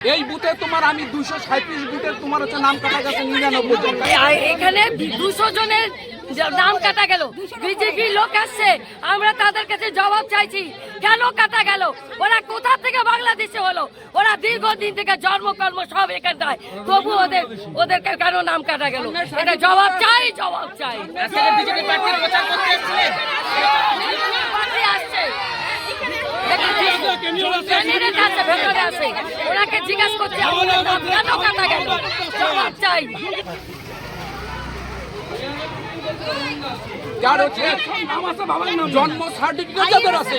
এই বুথে তোমার আমি 237 বুথের তোমার হচ্ছে নাম কাটা গেছে 99 জন। এখানে 200 জনের নাম কাটা গেল। বিজেপি লোক আসছে, আমরা তাদের কাছে জবাব চাইছি কেন কাটা গেল। ওরা কোথা থেকে বাংলাদেশে হলো? ওরা দীর্ঘদিন থেকে জন্মকর্ম সব এখানটায়, তবু ওদেরকে কেন নাম কাটা গেল? এটা জবাব চাই, জবাব চাই। বিজেপি প্রার্থী প্রচার করতে এসেছিলেন, আসছে ভেতরে আছে, ওনাকে জিজ্ঞাসা করছি কেন কাটা গেল, জবাব চাই। যার হচ্ছে জন্ম সার্টিফিকেট যাদের আছে।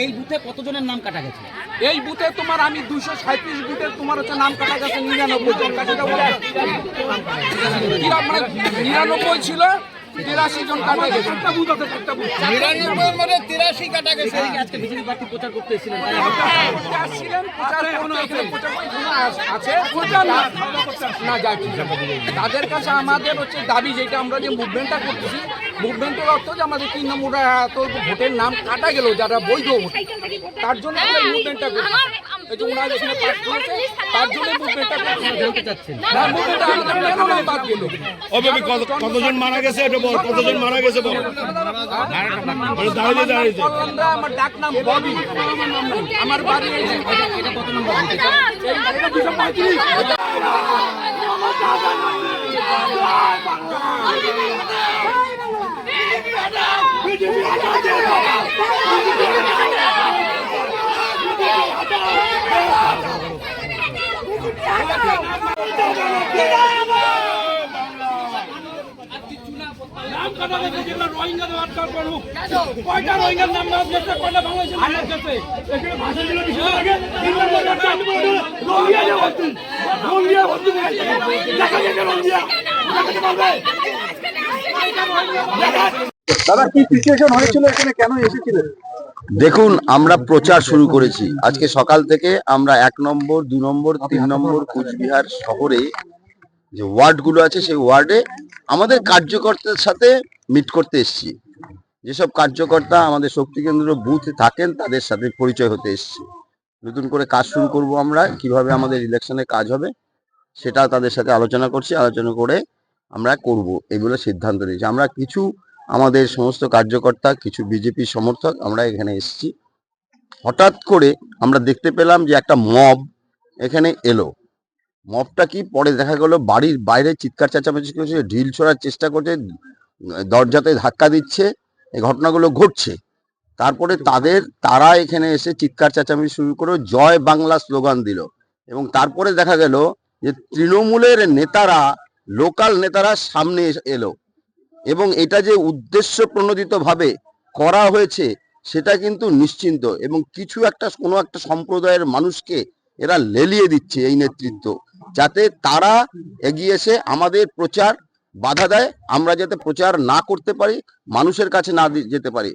এই বুথে কতজনের নাম কাটা গেছে? এই বুথে তোমার আমি 237 বুথের তোমার হচ্ছে নাম কাটা গেছে 99 জন। 99 ছিল, 83 জন কাটা গেছে। 99 মানে 83 কাটা গেছে। আজকে বিজেপি প্রার্থী প্রচার করতে এসেছিলেন, তাদের কাছে আমাদের হচ্ছে দাবি, যেটা আমরা যে মুভমেন্টটা করতেছি, মুভমেন্টের অর্থ যে আমাদের 3 নম্বর ভোটের নাম কাটা গেল যারা বৈধ ভোট, তার জন্য আমরা মুভমেন্টটা করছি। এই যে ওনার এখানে পাস করেছে, তার জন্য মুভমেন্টটা জানতে চাচ্ছেন মুভমেন্টটা আমাদের কেন নাম বাদ গেল। কতজন মারা গেছে এটা বল, কতজন মারা গেছে বল। আমার ডাক নাম ববি, আমার বাড়ি এটা কত নম্বর বুথ? নাম কাটা গেছে, যেগুলো রোহিঙ্গাদের আটকার করুক। কয়টা রোহিঙ্গার নাম বাদ গেছে, কয়টা বাংলাদেশের নাম বাদ গেছে? এখানে ভাষা দিলে বিষয় লাগে। 3 নম্বর একটা রোহিঙ্গা যে ভর্তি, রোহিঙ্গা ভর্তি বলেছে। দেখা গেছে রোহিঙ্গা, দেখাতে পারবে? দাদা কি সিচুয়েশন হয়েছিল এখানে, কেন এসেছিলেন? দেখুন, আমরা প্রচার শুরু করেছি আজকে সকাল থেকে। আমরা 1 নম্বর 2 নম্বর 3 নম্বর কোচবিহার শহরে যে ওয়ার্ডগুলো আছে সেই ওয়ার্ডে আমাদের কার্যকর্তার সাথে মিট করতে এসেছি। যেসব কার্যকর্তা আমাদের শক্তি কেন্দ্র বুথে থাকেন তাদের সাথে পরিচয় হতে এসেছি। নতুন করে কাজ শুরু করব আমরা, কিভাবে আমাদের ইলেকশনে কাজ হবে সেটা তাদের সাথে আলোচনা করছি। আলোচনা করে আমরা করব এগুলো সিদ্ধান্ত নিয়েছি। আমরা কিছু আমাদের সমস্ত কার্যকর্তা, কিছু বিজেপি সমর্থক আমরা এখানে এসেছি। হঠাৎ করে আমরা দেখতে পেলাম যে একটা মব এখানে এলো। মবটা কি পরে দেখা গেল বাড়ির বাইরে চিৎকার চেঁচামেচি করছে, ঢিল ছোড়ার চেষ্টা করছে, দরজাতে ধাক্কা দিচ্ছে, এই ঘটনাগুলো ঘটছে। তারপরে তারা এখানে এসে চিৎকার চেঁচামেচি শুরু করে জয় বাংলা স্লোগান দিল। এবং তারপরে দেখা গেল যে তৃণমূলের নেতারা, লোকাল নেতারা সামনে এলো। এবং এটা যে উদ্দেশ্য প্রণোদিত ভাবে করা হয়েছে সেটা কিন্তু নিশ্চিন্ত। এবং কোনো একটা সম্প্রদায়ের মানুষকে এরা লেলিয়ে দিচ্ছে এই নেতৃত্ব, যাতে তারা এগিয়ে এসে আমাদের প্রচার বাধা দেয়, আমরা যাতে প্রচার না করতে পারি, মানুষের কাছে না যেতে পারি।